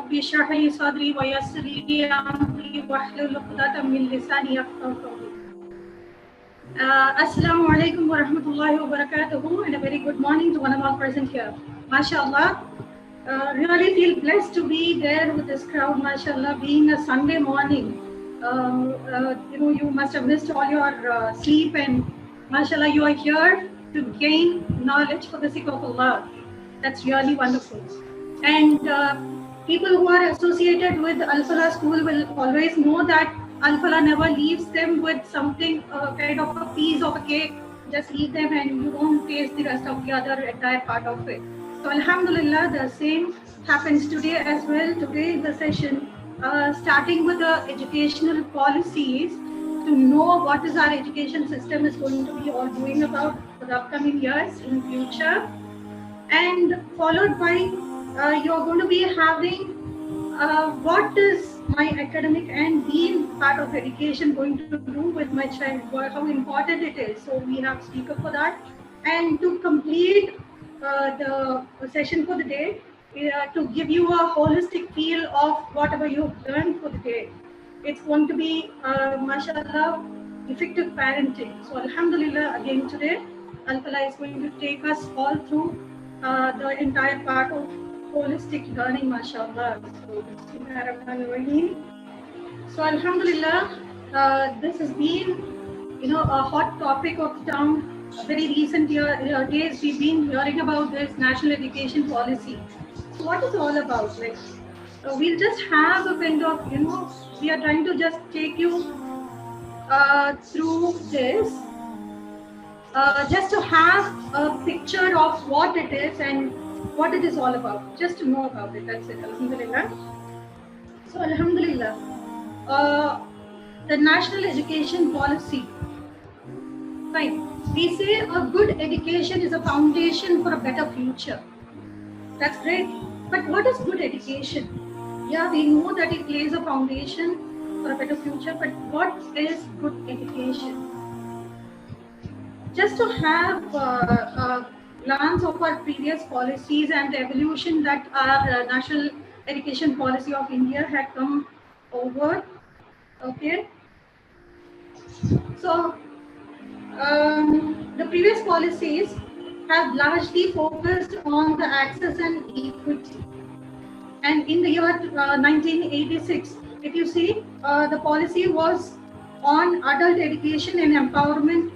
ربي اشرح لي صدري ويسر لي أمري واحلل عقدة من لساني يفقهوا قولي. Assalamu alaikum wa rahmatullahi wa barakatuhu, and a very good morning to one and all present here. MashaAllah, really feel blessed to be there with this crowd, MashaAllah, being a Sunday morning. You must have missed all your sleep, and MashaAllah, you are here to gain knowledge for the sake of Allah. That's really wonderful. And people who are associated with Al-Falah school will always know that Al-Falah never leaves them with something, kind of a piece of a cake. Just eat them and you won't taste the rest of the other entire part of it. So Alhamdulillah, the same happens today as well. Today is the session starting with the educational policies to know what is our education system is going to be all doing about for the upcoming years in future. And followed by you're going to be having what is my academic and being part of education going to do with my child, how important it is. So we have speaker for that. And to complete the session for the day, to give you a holistic feel of whatever you've learned for the day. It's going to be, mashallah, effective parenting. So alhamdulillah, again today, Al-Falah is going to take us all through the entire part of holistic learning, mashallah. So alhamdulillah, this has been, a hot topic of town. Very recent days we've been hearing about this national education policy. So what is all about? Like, we'll just have a kind of, we are trying to just take you through this, just to have a picture of what it is and what it is all about, just to know about it. That's it. Alhamdulillah. So alhamdulillah, the national education policy. Fine. We say a good education is a foundation for a better future. That's great. But what is good education? Yeah, we know that it lays a foundation for a better future, but what is good education? Just to have a glance of our previous policies and the evolution that our national education policy of India had come over. Okay. So, the previous policies have largely focused on the access and equity. And in the year 1986, if you see, the policy was on adult education and empowerment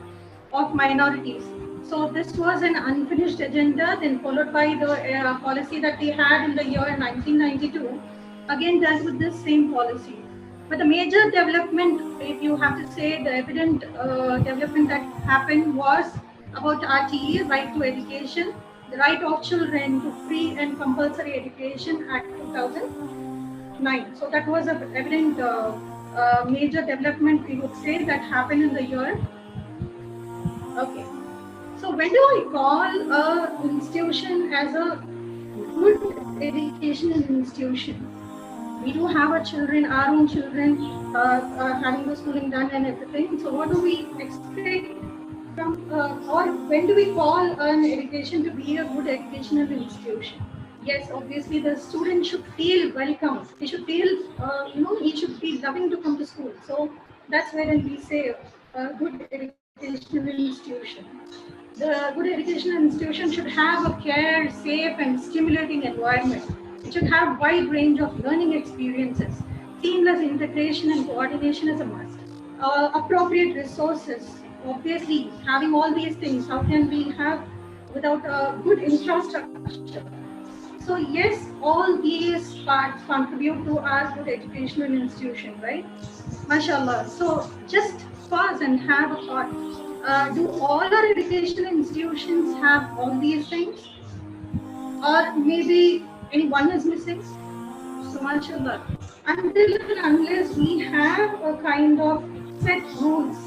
of minorities. So this was an unfinished agenda, then followed by the policy that we had in the year 1992, again dealt with this same policy. But the major development, if you have to say, the evident development that happened was about RTE, right to education, the right of children to free and compulsory education Act 2009. So that was an evident major development, we would say, that happened in the year. Okay. So when do I call an institution as a good educational institution? We do have our children, our own children, having the schooling done and everything. So what do we expect from, or when do we call an education to be a good educational institution? Yes, obviously the student should feel welcome. He should feel, he should be loving to come to school. So that's when we say a good educational institution. The good educational institution should have a care, safe and stimulating environment. It should have wide range of learning experiences. Seamless integration and coordination is a must. Appropriate resources. Obviously, having all these things, how can we have without a good infrastructure? So yes, all these parts contribute to our good educational institution, right? MashaAllah. So just pause and have a thought. Do all our educational institutions have all these things? Or maybe any one is missing? So MashaAllah. Until and unless we have a kind of set rules,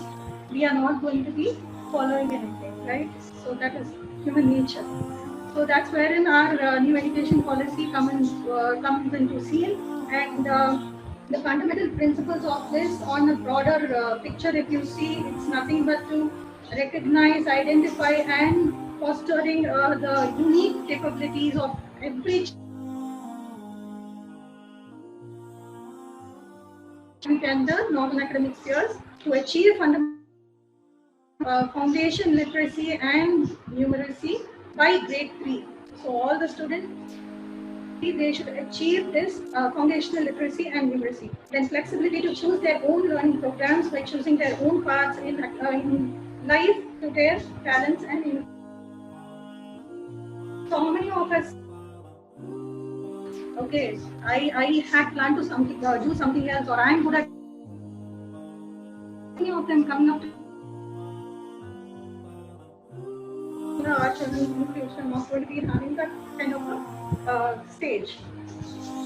we are not going to be following anything, right? So that is human nature. So that's wherein our new education policy comes into scene, and the fundamental principles of this on a broader picture, if you see, it's nothing but to recognize, identify and fostering the unique capabilities of every and the non-academic spheres to achieve foundation literacy and numeracy by grade 3. So all the students, they should achieve this foundational literacy and numeracy. Then flexibility to choose their own learning programs by choosing their own paths in life to their talents and in. So many of us, okay, I had planned to do something else, or I'm good at. Many of them coming up to our children in the future not going to be having that kind of a stage.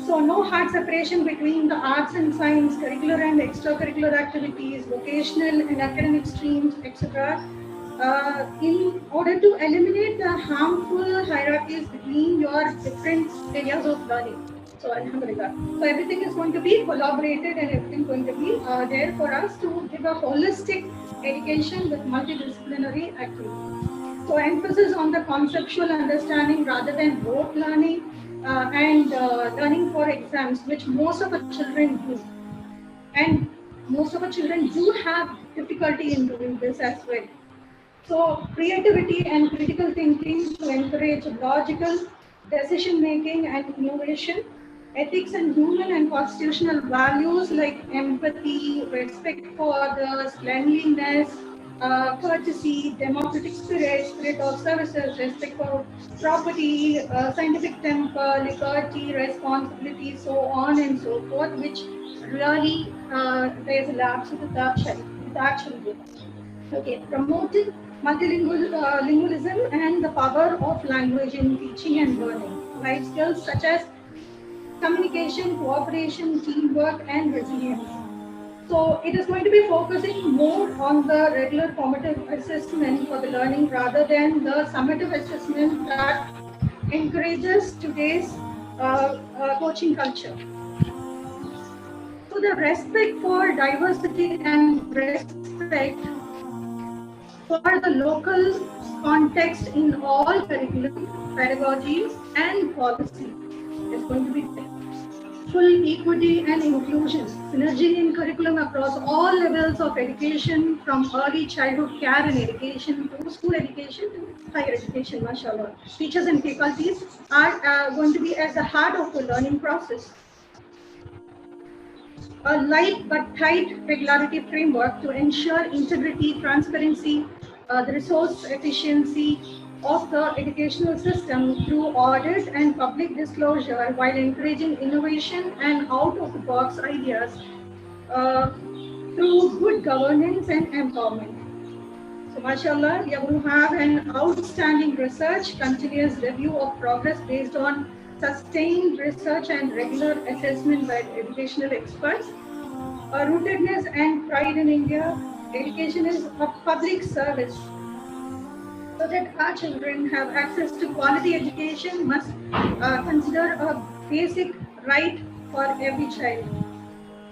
So no hard separation between the arts and science, curricular and extracurricular activities, vocational and academic streams, etc. In order to eliminate the harmful hierarchies between your different areas of learning. So alhamdulillah. So everything is going to be collaborated and everything is going to be there for us to give a holistic education with multidisciplinary activities. So emphasis on the conceptual understanding rather than rote learning and learning for exams, which most of the children do. And most of the children do have difficulty in doing this as well. So creativity and critical thinking to encourage logical decision making and innovation, ethics and human and constitutional values like empathy, respect for others, cleanliness, courtesy, democratic spirit, spirit of services, respect for property, scientific temper, liberty, responsibility, so on and so forth, which really there's a lapse with actually. Okay, promoting multilingualism and the power of language in teaching and learning. Life skills such as communication, cooperation, teamwork, and resilience. So it is going to be focusing more on the regular formative assessment for the learning rather than the summative assessment that encourages today's coaching culture. So the respect for diversity and respect for the local context in all curriculum, pedagogy, and policy is going to be there. Full equity and inclusion, synergy in curriculum across all levels of education, from early childhood care and education to school education to higher education, mashallah. Teachers and faculties are going to be at the heart of the learning process. A light but tight regularity framework to ensure integrity, transparency, the resource efficiency of the educational system through audit and public disclosure while encouraging innovation and out-of-the-box ideas through good governance and empowerment. So, mashallah, we are going to have an outstanding research, continuous review of progress based on sustained research and regular assessment by educational experts. Rootedness and pride in India. Education is a public service. So that our children have access to quality education must consider a basic right for every child.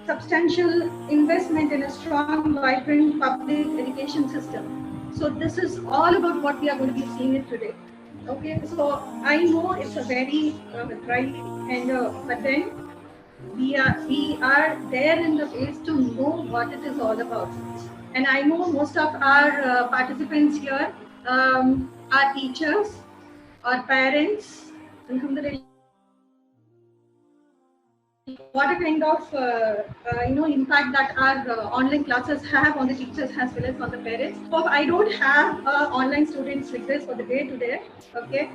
Substantial investment in a strong, vibrant public education system. So this is all about what we are going to be seeing it today. Okay, so I know it's a very dry and but then we are there in the place to know what it is all about. And I know most of our participants here are teachers or parents. Alhamdulillah. What a kind of impact that our online classes have on the teachers as well as on the parents. So I don't have online students like this for the day to day. Okay.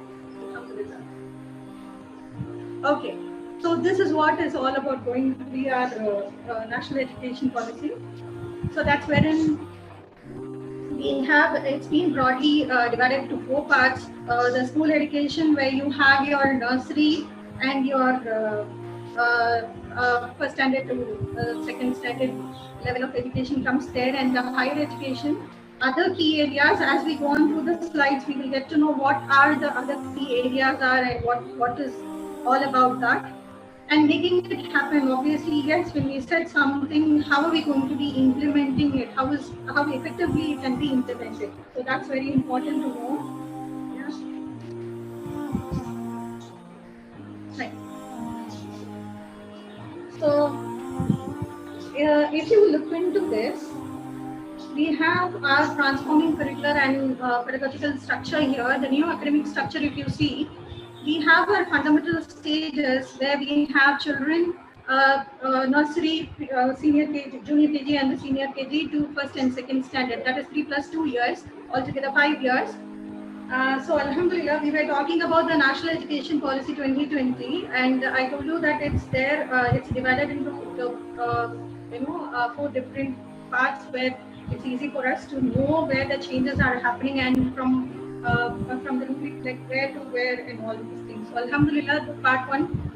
Okay. So this is what is all about going to be our national education policy. So that's wherein we have, it's been broadly divided into 4 parts. The school education, where you have your nursery and your first standard to second standard level of education comes there, and the higher education. Other key areas, as we go on through the slides, we will get to know what are the other key areas are and what is all about that. And making it happen, obviously, yes, when we said something, how are we going to be implementing it? How effectively it can be implemented? So that's very important to know. Yeah. Right. So if you look into this, we have our transforming curricular and pedagogical structure here. The new academic structure, if you see, we have our fundamental stages where we have children, nursery, senior KG, junior KG and the senior KG to first and second standard. That is 3 plus 2 years, altogether 5 years. So Alhamdulillah, we were talking about the National Education Policy 2020, and I told you that it's there. It's divided into the 4 different parts where it's easy for us to know where the changes are happening and from the like where to where and all these things. So Alhamdulillah, the part 1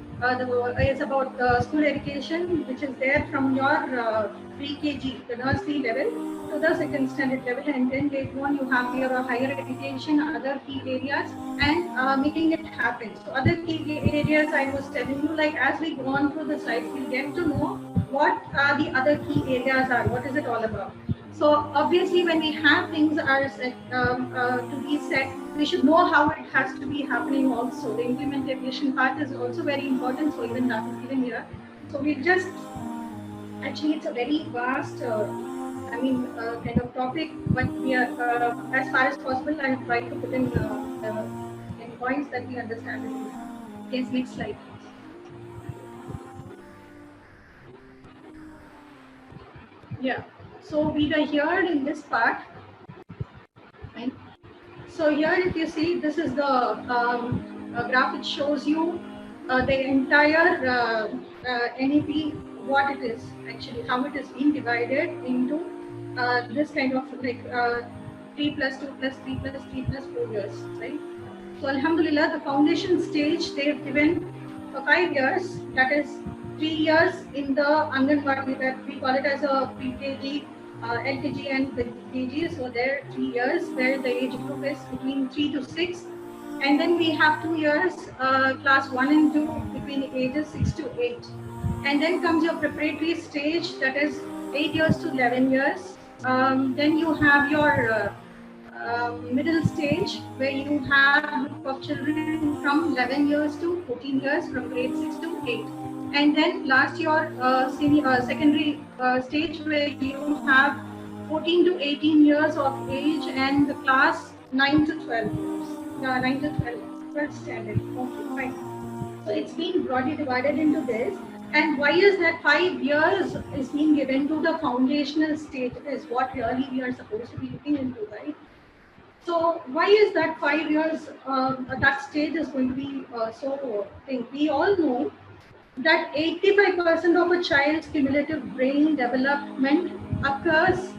is about school education, which is there from your pre-KG, the nursery level, to the second standard level, and then later on you have your higher education, other key areas, and making it happen. So other key areas I was telling you, like as we go on through the slides, we'll get to know what are the other key areas are, what is it all about. So obviously when we have things are set, to be set, we should know how it has to be happening also. The implementation part is also very important, so even that is given here. So we just, actually it's a very vast, kind of topic, but we are, as far as possible, I have tried to put in points that we understand it. Please, next slide. Yeah, so we are here in this part, right? So here, if you see, this is the graph. It shows you the entire NEP, what it is actually, how it is being divided into this kind of like 3 plus 2 plus 3 plus 3 plus 4 years, right? So Alhamdulillah, the foundation stage they have given for 5 years. That is 3 years in the Anganwadi, that we call it as a pre-KG, LKG and the KG. So there 3 years where the age group is between 3 to 6, and then we have 2 years class 1 and 2 between ages 6 to 8, and then comes your preparatory stage, that is 8 years to 11 years. Then you have your middle stage where you have a group of children from 11 years to 14 years, from grade 6 to 8. And then last your secondary stage where you have 14 to 18 years of age and the class 9 to 12 years. 9 to 12 standard. Okay, fine. So it's been broadly divided into this. And why is that 5 years is being given to the foundational stage is what really we are supposed to be looking into, right? So why is that 5 years, that stage is going to be so thing? We all know that 85% of a child's cumulative brain development occurs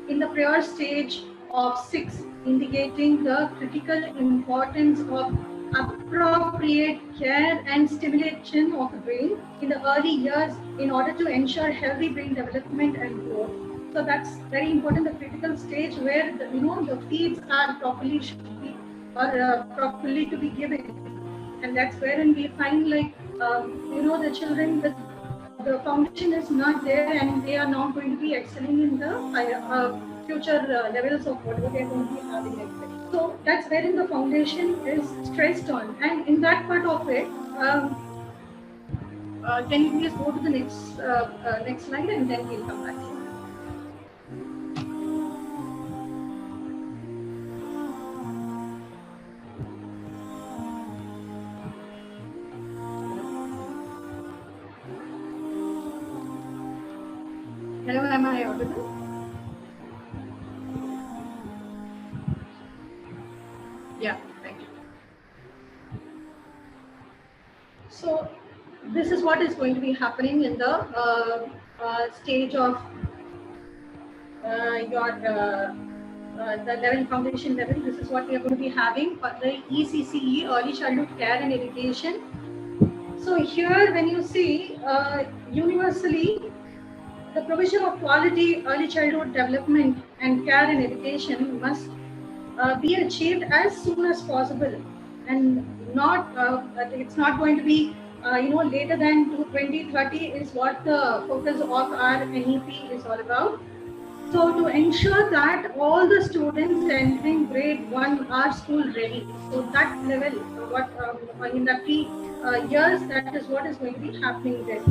in the prior stage of 6, indicating the critical importance of appropriate care and stimulation of the brain in the early years in order to ensure healthy brain development and growth. So that's very important, the critical stage where the feeds are properly should be properly to be given, and that's wherein we find like the children, the foundation is not there and they are not going to be excelling in the future levels of whatever they are going to be having. So that's wherein the foundation is stressed on, and in that part of it, can you please go to the next slide and then we'll come back. Hello, am I audible? Yeah, thank you. So this is what is going to be happening in the stage of the level foundation level. This is what we are going to be having for the ECCE, Early Childhood Care and Education. So here when you see universally, the provision of quality early childhood development and care and education must be achieved as soon as possible, and not it's not going to be later than 2030 is what the focus of our NEP is all about. So to ensure that all the students entering grade 1 are school ready, so that level, in the 3 years, that is what is going to be happening there.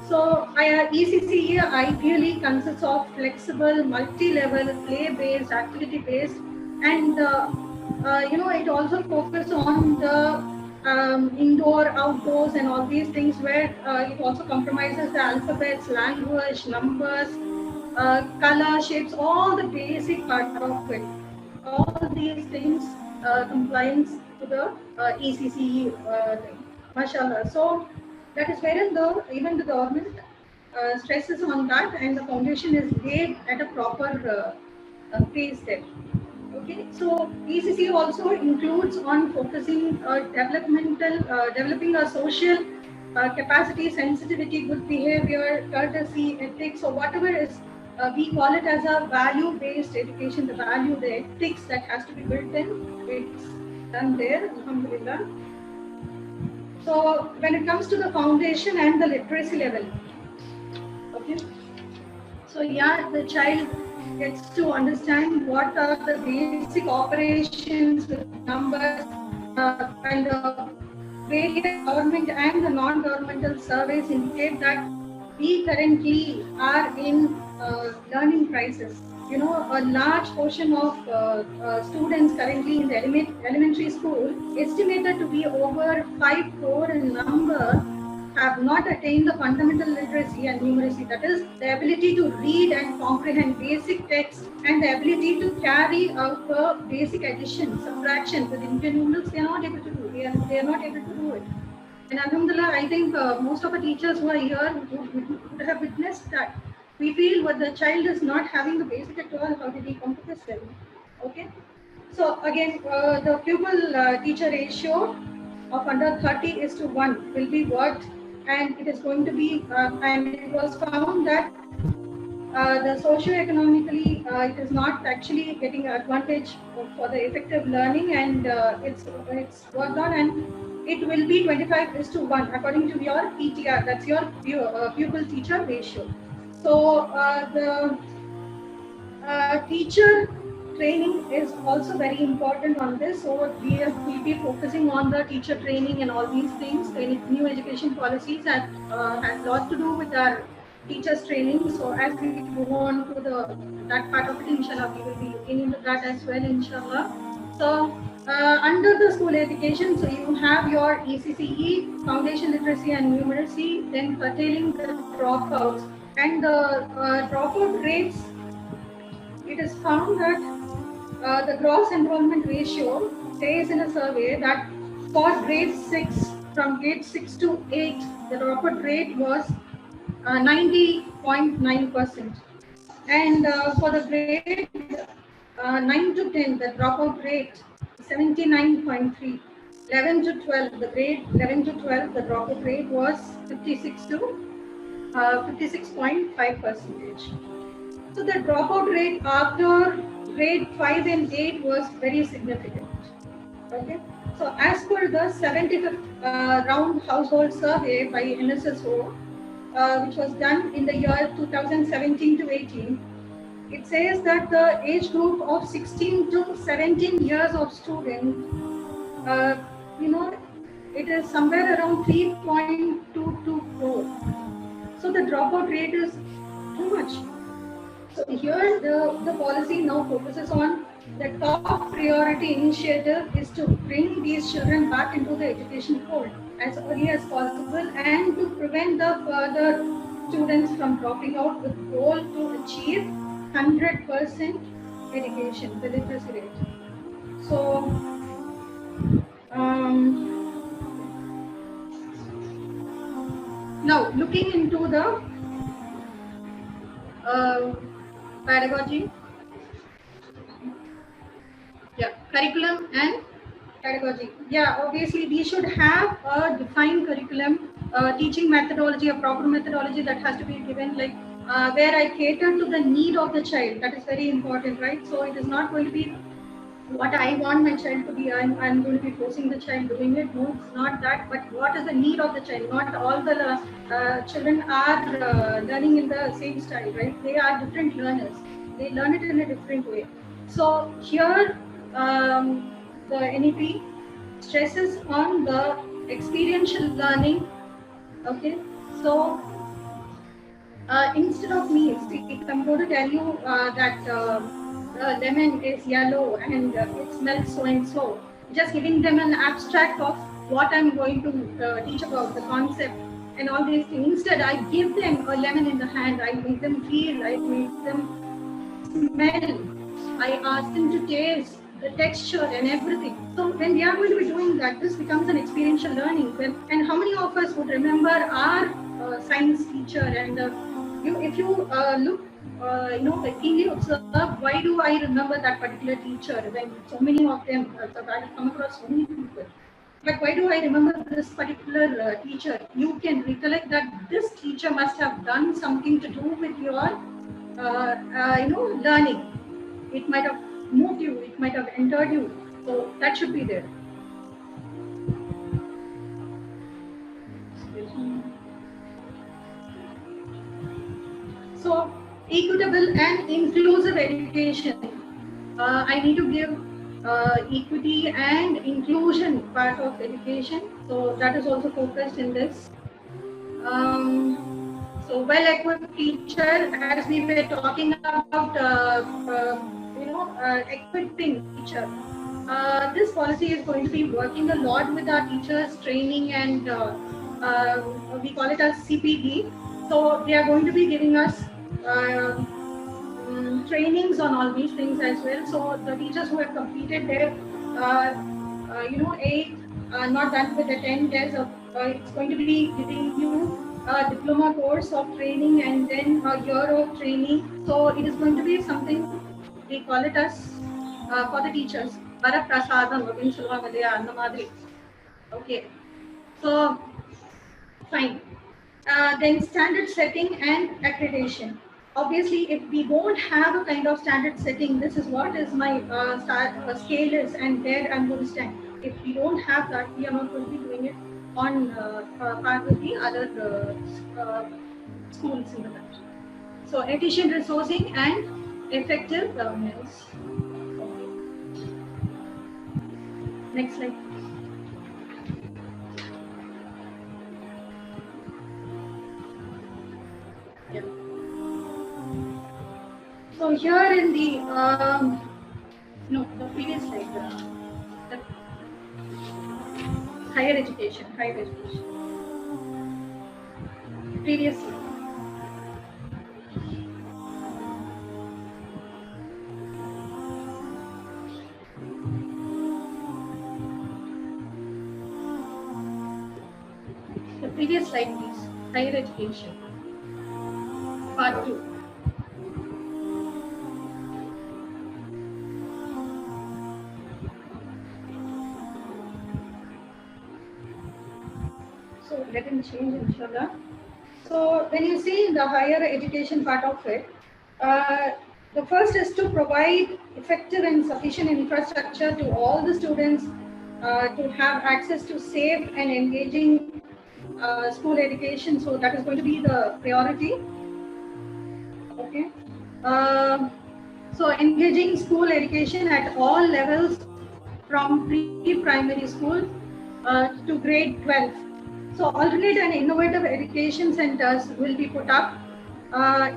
So ECCE ideally consists of flexible, multi-level, play-based, activity-based, and it also focuses on the indoor, outdoors, and all these things where it also compromises the alphabets, language, numbers, color, shapes, all the basic part of it. All these things compliance to the ECCE thing. MashaAllah. So that is wherein even the government stresses on that, and the foundation is laid at a proper pace there. Okay, so ECC also includes on focusing developing a social capacity, sensitivity, good behavior, courtesy, ethics, or whatever is, we call it as a value-based education, the value, the ethics that has to be built in, it's done there, alhamdulillah. So when it comes to the foundation and the literacy level, okay, so yeah, the child gets to understand what are the basic operations with numbers and the various government and the non-governmental surveys indicate that we currently are in learning crisis. You know, a large portion of students currently in the elementary school, estimated to be over 5 crore in number, have not attained the fundamental literacy and numeracy, that is the ability to read and comprehend basic text and the ability to carry out the basic addition, subtraction with Indian numerals. They are not able to do. They are not able to do it. And alhamdulillah, I think most of the teachers who are here would have witnessed that. We feel what the child is not having the basic at all, how did he come to this level? Okay. So again, the pupil teacher ratio of under 30:1 will be worked, and it is going to be, and it was found that the socio-economically it is not actually getting advantage for the effective learning, and it's worked on, and it will be 25:1 according to your PTR, that's your pupil teacher ratio. So the teacher training is also very important on this. So we'll be focusing on the teacher training and all these things. The new education policies that has a lot to do with our teachers training. So as we go on to that part of it, inshallah, we will be looking into that as well, inshallah. So under the school education, so you have your ECCE, foundation literacy and numeracy, then curtailing the dropouts and the dropout rates. It is found that the gross enrollment ratio says in a survey that for grade 6, from grade 6 to 8, the dropout rate was 90.9%. And for the grade 9 to 10, the dropout rate 79.3. 11 to 12, the grade 11 to 12, the dropout rate was 56.5%. So the dropout rate after grade 5 and 8 was very significant. Okay. So as per the 75th round household survey by NSSO, which was done in the year 2017 to 18, it says that the age group of 16 to 17 years of students, it is somewhere around 3.22 crore. So the dropout rate is too much. So here the policy now focuses on the top priority initiative is to bring these children back into the education fold as early as possible and to prevent the further students from dropping out with goal to achieve 100% education, the literacy rate. So now looking into the pedagogy, curriculum and pedagogy. Obviously we should have a defined curriculum, teaching methodology, a proper methodology that has to be given, like where I cater to the need of the child. That is very important, right? So it is not going to be what I want my child to be. I'm going to be forcing the child doing it. No, it's not that. But what is the need of the child? Not all the children are learning in the same style, right? They are different learners. They learn it in a different way. So here the NEP stresses on the experiential learning. Okay, so Instead of me, see, if I'm going to tell you that lemon is yellow and it smells so and so, just giving them an abstract of what I'm going to teach about the concept and all these things. Instead, I give them a lemon in the hand. I make them feel. I make them smell. I ask them to taste the texture and everything. So when we are going to be doing that, this becomes an experiential learning. And how many of us would remember our science teacher? And if you look, like keenly observe, why do I remember that particular teacher when so many of them? So I've come across so many people. But why do I remember this particular teacher? You can recollect that this teacher must have done something to do with your, learning. It might have moved you. It might have entered you. So that should be there. So equitable and inclusive education. I need to give equity and inclusion part of education. So that is also focused in this. So well-equipped teacher, as we were talking about, equipping teacher. This policy is going to be working a lot with our teachers training and we call it as CPD. So they are going to be giving us trainings on all these things as well. So the teachers who have completed their, 8, not done with the 10 tests, it's going to be giving you a diploma course of training and then a year of training. So it is going to be something, we call it as, for the teachers, Varaprasadam, அப்படின்னு சொல்லுவாங்க இல்லையா, அந்த மாதிரி. Okay, so fine. Then standard setting and accreditation. Obviously, if we don't have a kind of standard setting, this is what is my scale is, and there I'm going to stand. If we don't have that, we are not going to be doing it on par with the other schools in the country. So efficient resourcing and effective governance. Okay. Next slide. Yeah. So here in the the previous slide, the higher education. Previous slide. The previous slide, please. Higher education. Part 2. So let him change, inshallah. So when you see the higher education part of it, the first is to provide effective and sufficient infrastructure to all the students to have access to safe and engaging school education. So that is going to be the priority. Okay. So engaging school education at all levels from pre-primary school to grade 12. So alternate and innovative education centers will be put up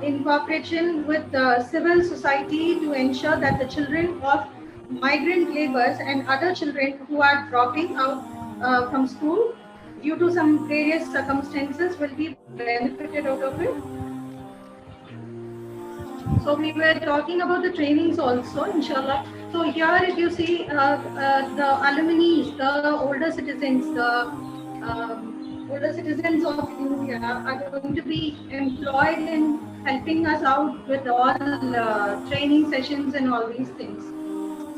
in cooperation with civil society to ensure that the children of migrant laborers and other children who are dropping out from school due to some various circumstances will be benefited out of it. So we were talking about the trainings also, inshallah. So here if you see the alumni, the older citizens, older citizens of India are going to be employed in helping us out with all training sessions and all these things.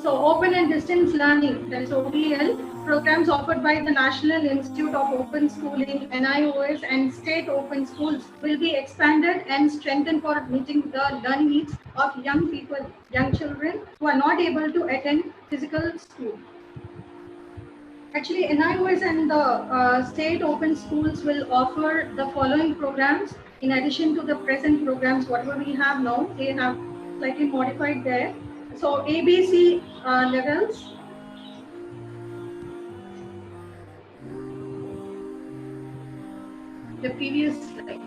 So open and distance learning, that is ODL, programs offered by the National Institute of Open Schooling, NIOS, and state open schools will be expanded and strengthened for meeting the learning needs of young people, young children who are not able to attend physical school. Actually, NIOS and the state open schools will offer the following programs in addition to the present programs, whatever we have now, they have slightly modified there. So ABC levels. The previous slide.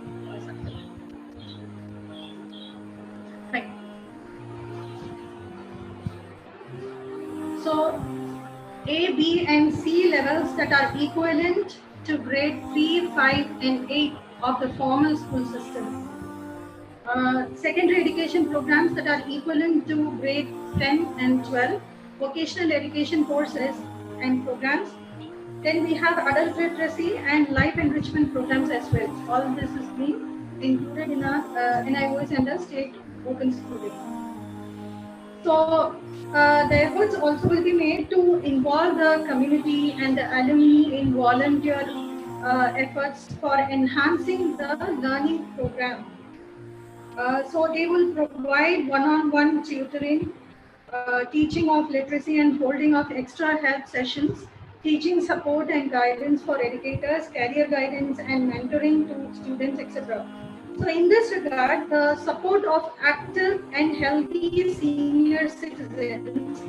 So A, B, and C levels that are equivalent to grade 3, 5, and 8 of the formal school system. Secondary education programs that are equivalent to grade 10 and 12, vocational education courses and programs. Then we have adult literacy and life enrichment programs as well. All of this is being included in our NIOS and the state open school day. So the efforts also will be made to involve the community and the alumni in volunteer efforts for enhancing the learning program. So they will provide one-on-one tutoring, teaching of literacy and holding of extra help sessions, teaching support and guidance for educators, career guidance and mentoring to students, etc. So in this regard, the support of active and healthy senior citizens,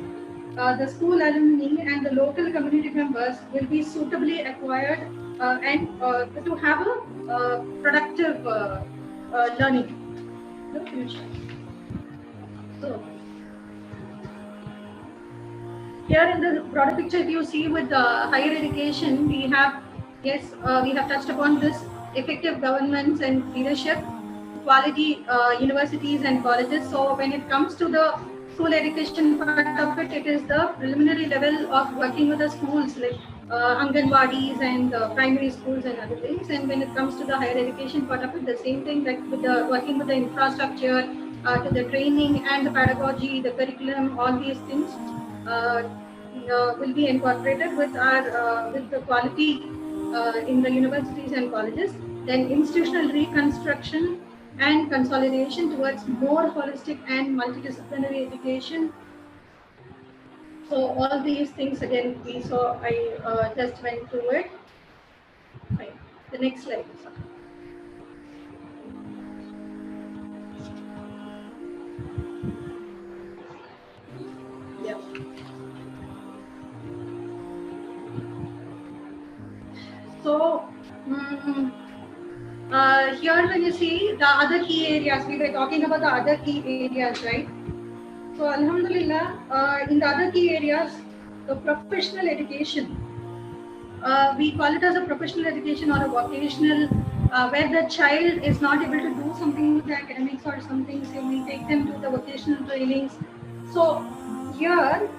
the school alumni and the local community members will be suitably acquired and to have a productive learning in the future. So here in the broader picture, if you see with higher education, we have, yes, we have touched upon this, effective governments and leadership, quality universities and colleges. So when it comes to the school education part of it, it is the preliminary level of working with the schools like Anganwadis and primary schools and other things. And when it comes to the higher education part of it, the same thing, like with the working with the infrastructure, to the training and the pedagogy, the curriculum, all these things will be incorporated with our with the quality in the universities and colleges. Then institutional reconstruction and consolidation towards more holistic and multidisciplinary education. So all these things again we saw. I just went through it. Fine. The next slide. Yeah. So here when you see the other key areas, we were talking about the other key areas, right? So Alhamdulillah, in the other key areas, the professional education, we call it as a professional education or a vocational, where the child is not able to do something with the academics or something, so we take them to the vocational trainings. So here,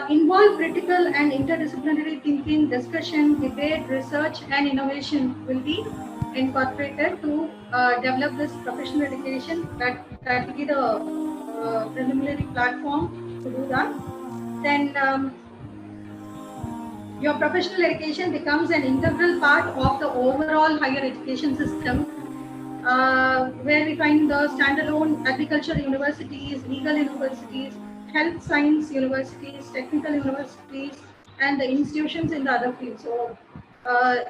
involve critical and interdisciplinary thinking, discussion, debate, research, and innovation will be incorporated to develop this professional education. That will be the preliminary platform to do that. Then your professional education becomes an integral part of the overall higher education system, where we find the standalone agriculture universities, legal universities, health science universities, technical universities, and the institutions in the other fields. So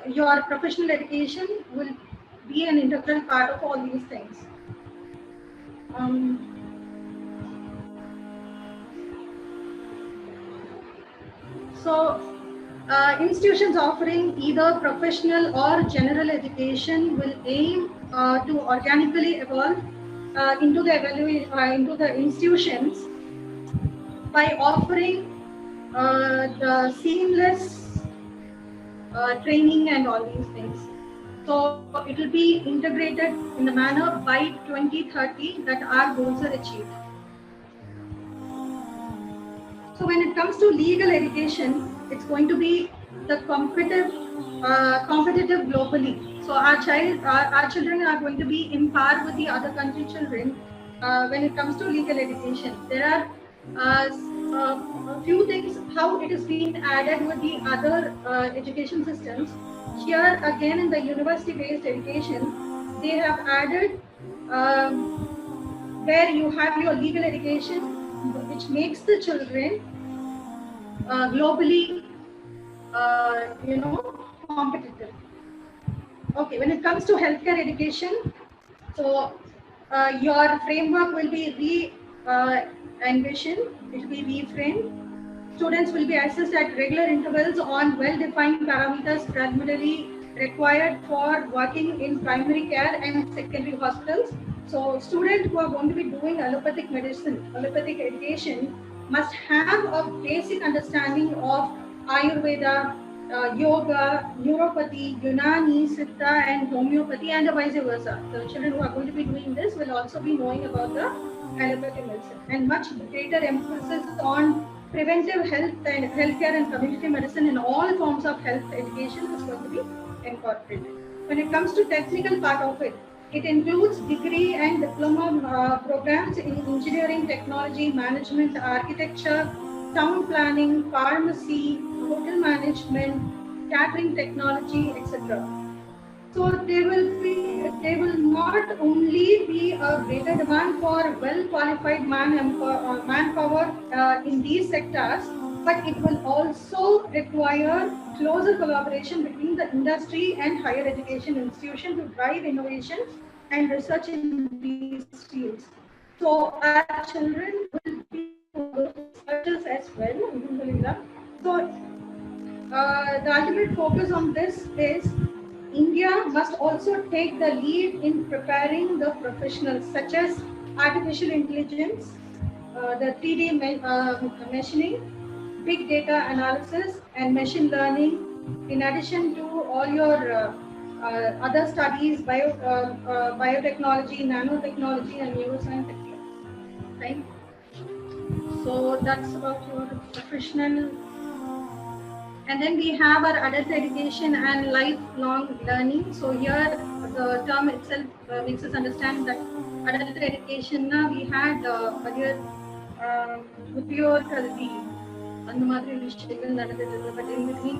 your professional education will be an integral part of all these things. Institutions offering either professional or general education will aim to organically evolve into the institutions by offering the seamless training and all these things. So it will be integrated in the manner by 2030 that our goals are achieved. So when it comes to legal education, it's going to be the competitive globally. So our children are going to be in par with the other country children when it comes to legal education. There are a few things how it is being added with the other education systems. Here again in the university-based education, they have added where you have your legal education, which makes the children globally, competitive. Okay, when it comes to healthcare education, so your framework will be envisioned, it will be reframed. Students will be assessed at regular intervals on well-defined parameters primarily required for working in primary care and secondary hospitals. So students who are going to be doing allopathic medicine, allopathic education, must have a basic understanding of Ayurveda, yoga, neuropathy, Unani, Siddha, and homeopathy, and vice versa. The children who are going to be doing this will also be knowing about the allopathic medicine, and much greater emphasis on preventive health and healthcare and community medicine in all forms of health education is going to be incorporated. When it comes to technical part of it, it includes degree and diploma programs in engineering, technology, management, architecture, town planning, pharmacy, hotel management, catering technology, etc. So they will not only be a greater demand for well qualified manpower in these sectors, but it will also require closer collaboration between the industry and higher education institution to drive innovation and research in these fields. So our children will be researchers as well. So the ultimate focus on this is India must also take the lead in preparing the professionals such as artificial intelligence, the 3D machining, big data analysis, and machine learning, in addition to all your other studies, biotechnology, nanotechnology, and neuroscience, right? So that's about your professional. And then we have our adult education and lifelong learning. So here the term itself makes us understand that adult education we had earlier Udyog Kalvi, அந்த மாதிரி விஷயங்கள் நடந்துட்டு இருக்கு, but in between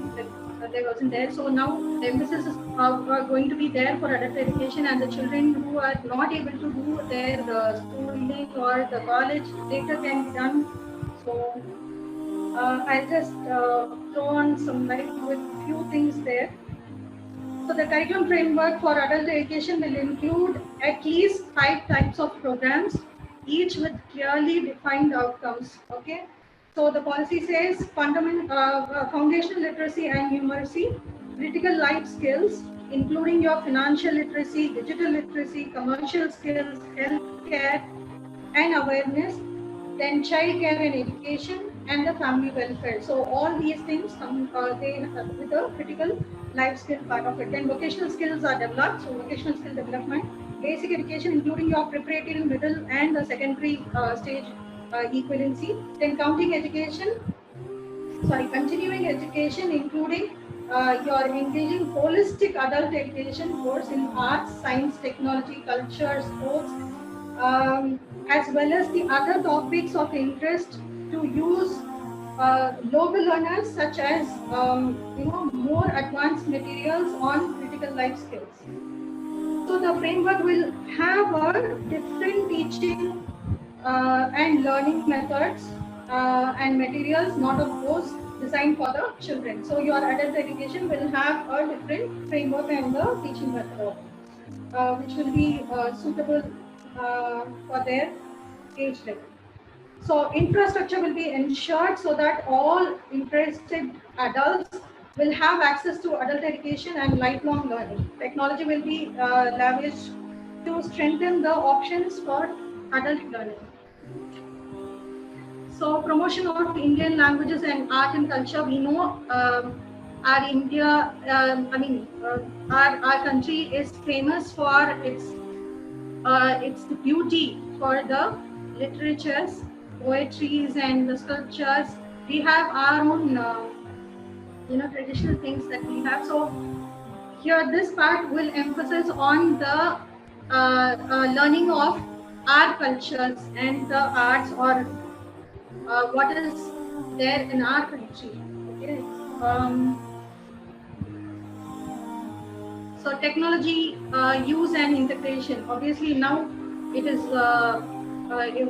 there wasn't there. So now the emphasis is going to be there for adult education, and the children who are not able to do their schooling or the college later can be done. So I'll just throw on some light with few things there. So the curriculum framework for adult education will include at least 5 types of programs, each with clearly defined outcomes. Okay. So the policy says foundational literacy and numeracy, critical life skills, including your financial literacy, digital literacy, commercial skills, healthcare, and awareness, then child care and education, and the family welfare. So all these things come they with the critical life skill part of it. Then vocational skills are developed. So vocational skill development, basic education, including your preparatory, middle, and the secondary stage equivalency. Then continuing education, including your engaging holistic adult education course in arts, science, technology, culture, sports, as well as the other topics of interest to use local learners, such as more advanced materials on critical life skills. So the framework will have a different teaching and learning methods and materials, not of those designed for the children. So your adult education will have a different framework and the teaching method, which will be suitable for their age level. So infrastructure will be ensured so that all interested adults will have access to adult education and lifelong learning. Technology will be lavished to strengthen the options for adult learning. So promotion of Indian languages and art and culture. We know our India, our country is famous for its beauty, for the literatures, poetries, and the sculptures. We have our own traditional things that we have. So here this part will emphasize on the learning of our cultures and the arts, or what is there in our country. Okay. So technology use and integration. Obviously now it is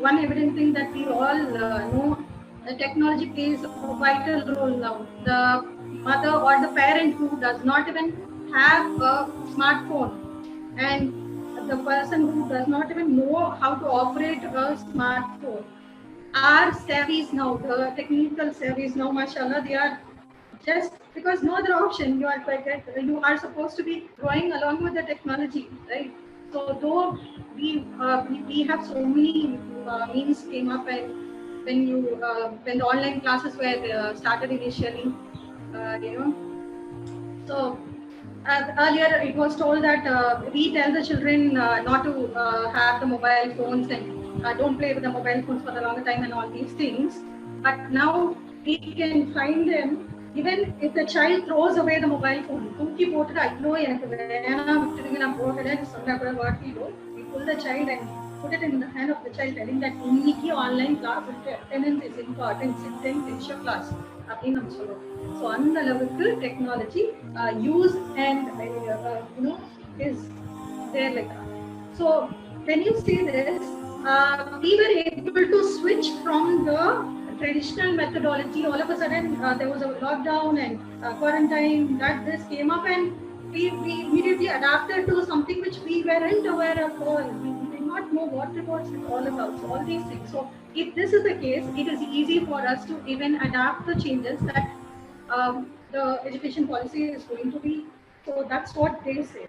one evident thing that we all know. Technology plays a vital role now. The mother or the parent who does not even have a smartphone, and the person who does not even know how to operate a smartphone, are savvies now. The technical savvies now, mashallah, they are just because no other option. You are supposed to be growing along with the technology, right? So though we have so many means came up, and when the online classes were started initially, you know. So earlier it was told that we tell the children not to have the mobile phones and don't play with the mobile phones for a longer time and all these things. But now we can find them, even if the child throws away the mobile phone, தூக்கி போட்டுட்டு ஐயோ எனக்கு வேணாம் விட்டுடுங்க நான் போகலன்னு சொன்னா கூட what we do, we pull the child and put it in the hand of the child, telling that இன்னைக்கு ஆன்லைன் கிளாஸ் இருக்கு, attendance is important, sit and finish your class அப்படின்னு நம்ம சொல்லுவோம். So அந்த அளவுக்கு technology use and you know is there like that. So when you see this, we were able to switch from the traditional methodology. All of a sudden there was a lockdown and quarantine, that this came up, and we immediately adapted to something which we weren't aware of all. We did not know what it was all about. So all these things. So if this is the case, it is easy for us to even adapt the changes that the education policy is going to be. So that's what they say.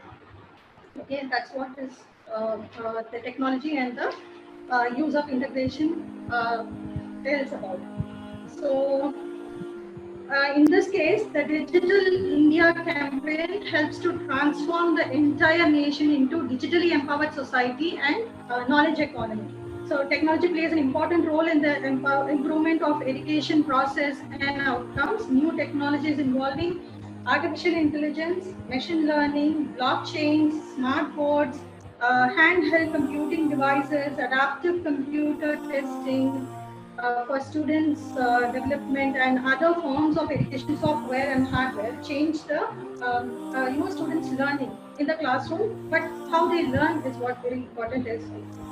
Okay, that's what is the technology and the use of integration tells about. So in this case, the Digital India campaign helps to transform the entire nation into digitally empowered society and knowledge economy. So technology plays an important role in the improvement of education process and outcomes. New technologies involving artificial intelligence, machine learning, blockchains, smart boards, handheld computing devices, adaptive computer testing for students development, and other forms of education software and hardware change the students learning in the classroom, but how they learn is what very important is.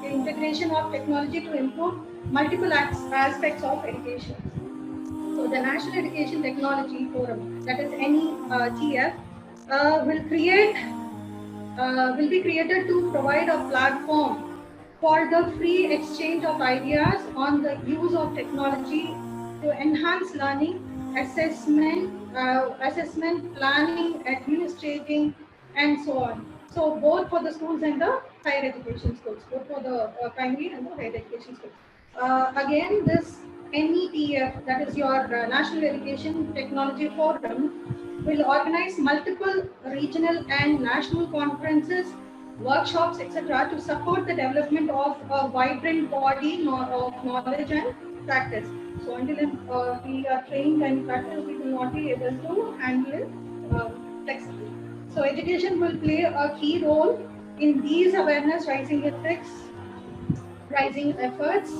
The integration of technology to improve multiple aspects of education. So the National Education Technology Forum, that is NETF, will be created to provide a platform for the free exchange of ideas on the use of technology to enhance learning, assessment, planning, administrating, and so on. So both for the schools and the higher education schools, both for the primary and the higher education schools. Again, this NETF, that is your National Education Technology Forum, will organize multiple regional and national conferences, workshops, etc., to support the development of a vibrant body of knowledge and practice. So until we are trained and practice, we will not be able to handle it flexibly. So education will play a key role in these awareness raising efforts,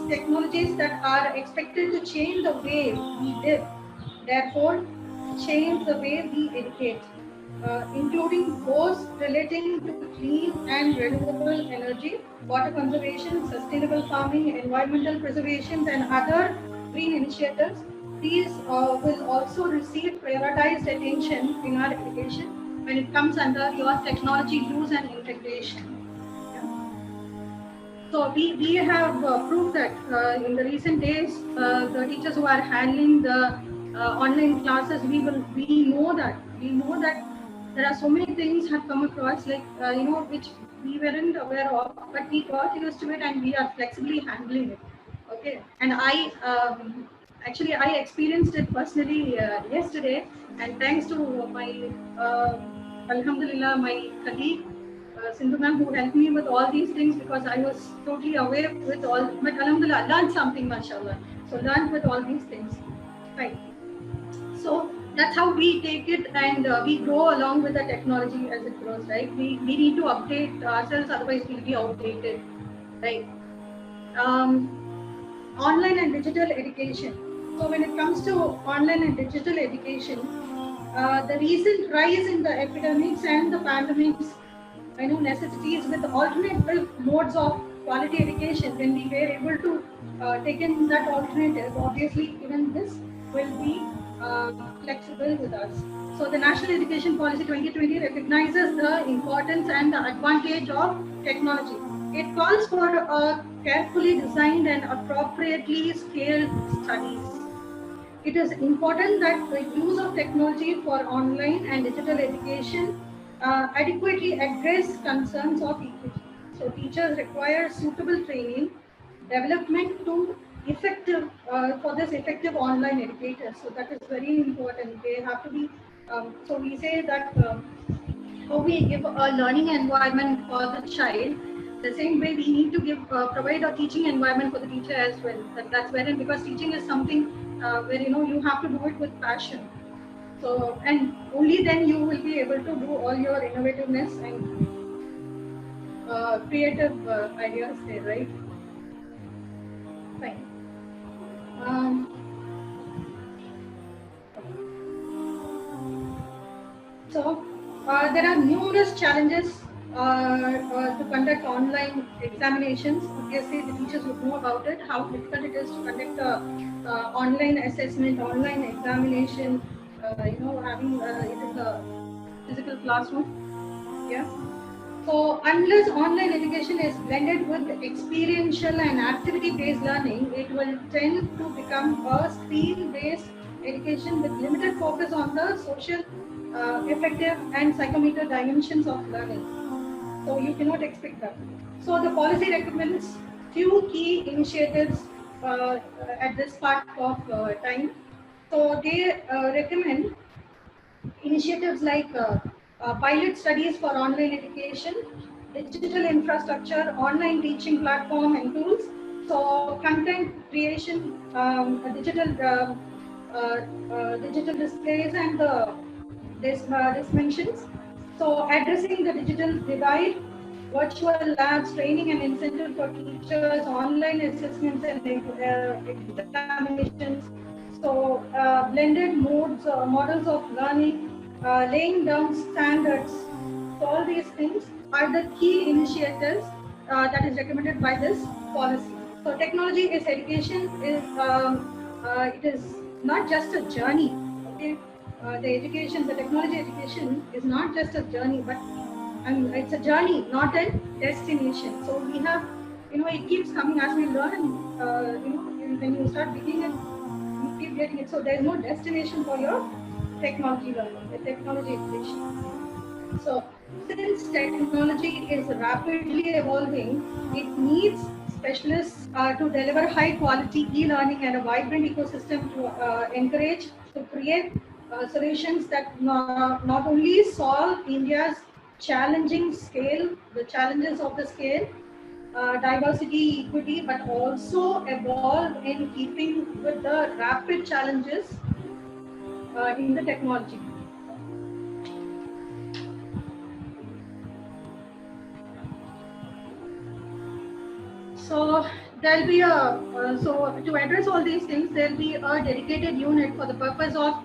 technologies that are expected to change the way we live, therefore change the way we educate. Including those relating to clean and renewable energy, water conservation, sustainable farming, environmental preservation, and other green initiatives. These will also receive prioritized attention in our education when it comes under your technology use and integration. Yeah. So we have proved that in the recent days, the teachers who are handling the online classes, we know that there are so many things have come across, like which we weren't aware of, but we got used to it and we are flexibly handling it. Okay, and I experienced it personally yesterday, and thanks to my alhamdulillah, my colleague Sindhu ma'am, who helped me with all these things, because I was totally away with all, but alhamdulillah, learned something, mashallah. So learned with all these things, right? So that's how we take it, and we grow along with the technology as it grows, right? We need to update ourselves, otherwise we'll be outdated, right? Online and digital education. So when it comes to online and digital education, the recent rise in the epidemics and the pandemics, necessities with alternative modes of quality education, when we were able to take in that alternative, obviously even this will be flexible with us. So the National Education Policy 2020 recognizes the importance and the advantage of technology. It calls for a carefully designed and appropriately scaled studies. It is important that the use of technology for online and digital education adequately address concerns of equity. So teachers require suitable training, development to effective for this effective online educators. So that is very important. They have to be. So we say that how we give a learning environment for the child, the same way we need to give provide a teaching environment for the teacher as well. That's wherein, because teaching is something where you have to do it with passion. So, and only then you will be able to do all your innovativeness and creative ideas there, right? Fine. Um, so, there are numerous challenges to conduct online examinations. Obviously, the teachers would know about it, how difficult it is to conduct online assessment, online examination, having it in the physical classroom. Yeah. So unless online education is blended with experiential and activity-based learning, it will tend to become a skill-based education with limited focus on the social, effective and psychomotor dimensions of learning. So you cannot expect that. So the policy recommends few key initiatives at this part of time. So they recommend initiatives like pilot studies for online education, digital infrastructure, online teaching platform and tools. So content creation, digital displays and the dimensions. So addressing the digital divide, virtual labs, training and incentive for teachers, online assessments and examinations. So blended models of learning, laying down standards. So all these things are the key initiatives that is recommended by this policy. So technology is education is it is not just a journey. Okay, the technology education is not just a journey, but it's a journey, not a destination. So we have, it keeps coming as we learn. When you start beginning it, you keep getting it. So there is no destination for your technology learning, the technology education. So since technology is rapidly evolving, it needs specialists to deliver high quality e-learning and a vibrant ecosystem to encourage, to create solutions that not only solve India's challenging scale, the challenges of the scale, diversity, equity, but also evolve in keeping with the rapid challenges in the technology. So there'll be so to address all these things, there'll be a dedicated unit for the purpose of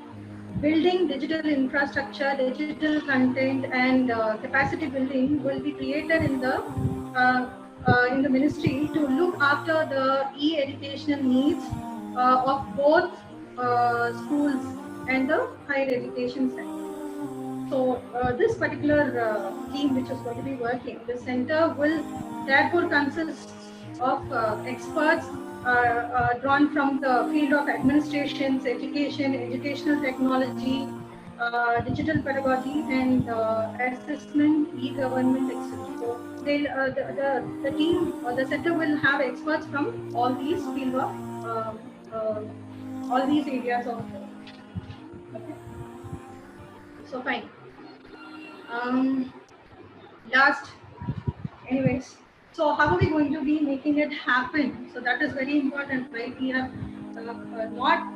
building digital infrastructure, digital content, and capacity building will be created in the ministry to look after the e-educational needs of both schools and the higher education sector. So this particular team which is going to be working, the center will therefore consist of experts drawn from the field of administrations, education, educational technology, digital pedagogy, and assessment, e-government, etc. So the team or the center will have experts from all these field of all these areas of. Okay. So fine. Last, anyways. So how are we going to be making it happen? So that is very important, right? We have not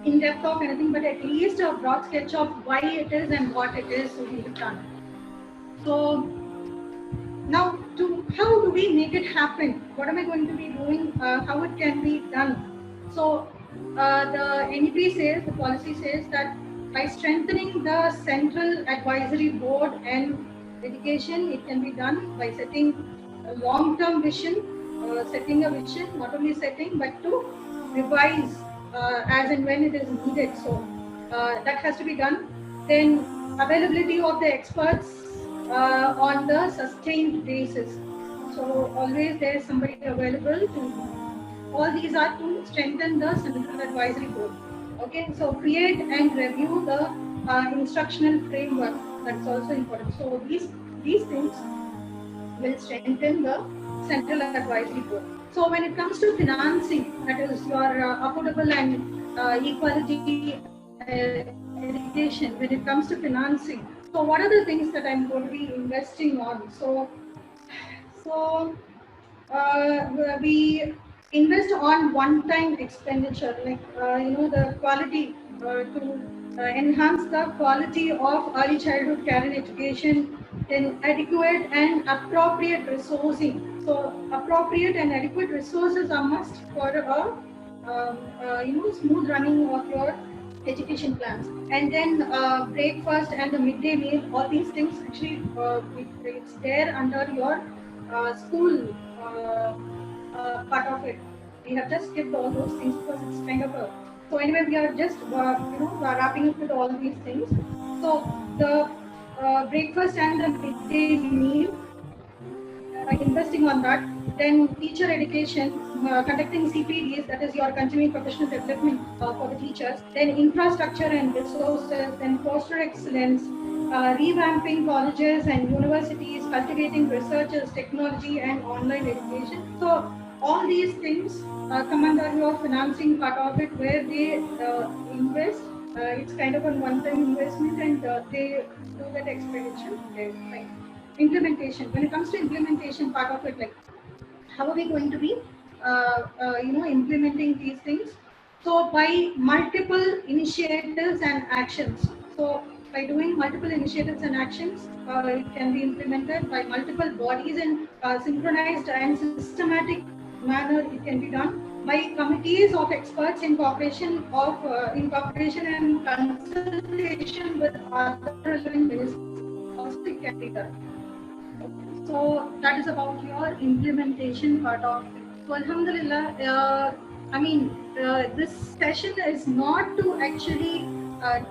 in depth of anything, but at least a broad sketch of why it is and what it is to be done. So now, how do we make it happen? What am I going to be doing? How it can be done? So the NEP says, the policy says that by strengthening the central advisory board and education, it can be done by setting a long-term vision, setting a vision, not only setting, but to revise as and when it is needed. So that has to be done. Then availability of the experts on the sustained basis. So always there is somebody available to. All these are to strengthen the central advisory board. Okay, so create and review the instructional framework. That's also important. So these things will strengthen the central advisory board. So when it comes to financing, that is your affordable and equality education, when it comes to financing, so what are the things that I'm going to be investing on? So we invest on one-time expenditure, like the quality to enhance the quality of early childhood care and education, then adequate and appropriate resourcing. So appropriate and adequate resources are must for a smooth running of your education plans. And then breakfast and the midday meal, all these things actually it's there under your school part of it. We have just skipped all those things because it's kind of a. So anyway, we are just wrapping up with all these things. So the breakfast and the midday meal, investing on that. Then teacher education, conducting CPDs, that is your continuing professional development for the teachers. Then infrastructure and resources, then foster excellence, revamping colleges and universities, cultivating researchers, technology and online education. So all these things come under your financing part of it, where they invest. It's kind of a one-time investment, and they do that expenditure. Okay, fine. Implementation. When it comes to implementation part of it, like how are we going to be implementing these things? So by multiple initiatives and actions. So by doing multiple initiatives and actions, it can be implemented by multiple bodies in synchronized and systematic manner. It can be done by committees of experts in cooperation and consultation with other relevant ministries. Also, it can be done. So that is about your implementation part of it. So Alhamdulillah, this session is not to actually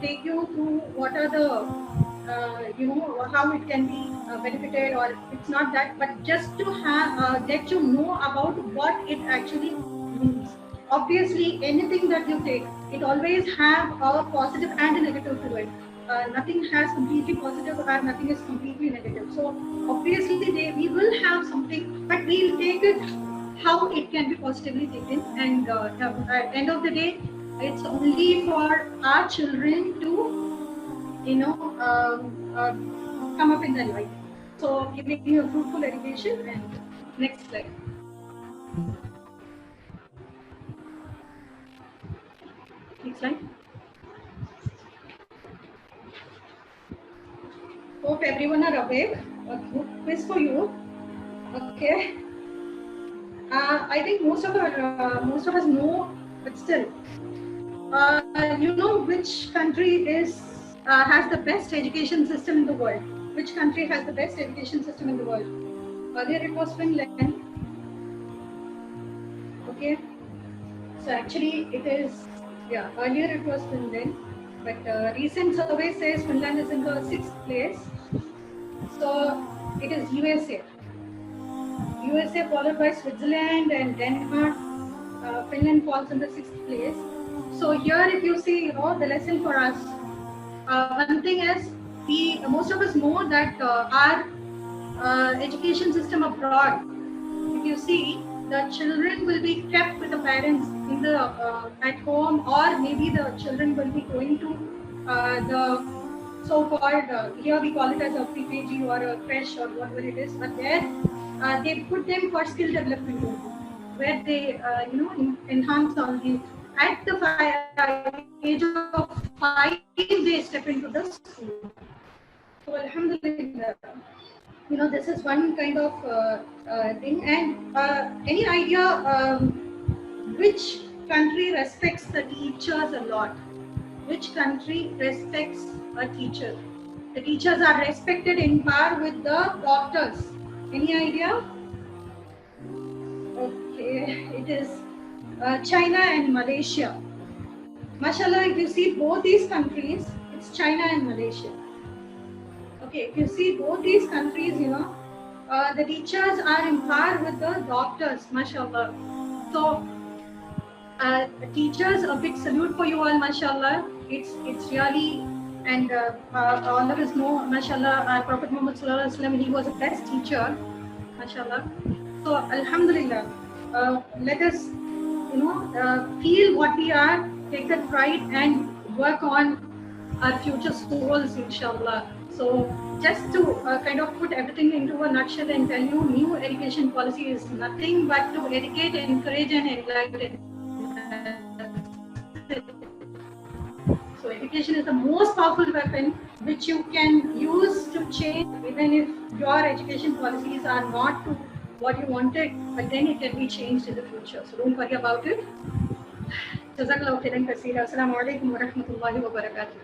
take you through what are the, how it can be benefited, or it's not that, but just to have let you know about what it actually means. Obviously, anything that you take, it always have a positive and a negative to it. Nothing has completely positive or nothing is completely negative. So obviously we will have something, but we'll take it how it can be positively taken. And at end of the day, it's only for our children to, come up in their life. So giving you a fruitful education. And next slide. Next slide. Hope everyone are awake. A good quiz for you. Okay. I think most of us know, but still, you know which country has the best education system in the world? Which country has the best education system in the world? Earlier it was Finland. Okay. So actually it is, earlier it was Finland, but recent survey says Finland is in the 6th place. So it is USA. USA followed by Switzerland and Denmark. Finland falls in the 6th place. So here, if you see, the lesson for us, one thing is, most of us know that our education system abroad, if you see, the children will be kept with the parents in the at home, or maybe the children will be going to the so-called, here we call it as a PKG or a creche or whatever it is, but there they put them for skill development, where they enhance all the. At the age of 5, they step into the school. So alhamdulillah, this is one kind of thing. And any idea which country respects the teachers a lot? Which country respects a teacher? The teachers are respected in par with the doctors. Any idea? Okay, it is China and Malaysia. Mashallah, if you see both these countries, it's China and Malaysia. Okay, if you see both these countries, the teachers are in par with the doctors, mashallah. So, teachers, a big salute for you all, mashallah. It's really, and all of us know, mashallah, Prophet Muhammad sallallahu alaihi wasallam, he was the best teacher, mashallah. So, alhamdulillah. let us, feel what we are, take that pride, and work on our future souls, inshallah. So, just to kind of put everything into a nutshell and tell you, new education policy is nothing but to educate, encourage, and enlighten. So education is the most powerful weapon which you can use to change, even if your education policies are not to what you wanted, but then it can be changed in the future. So don't worry about it. Jazakallahu khairan kaseera. Assalamu alaikum wa rahmatullahi wa barakatuh.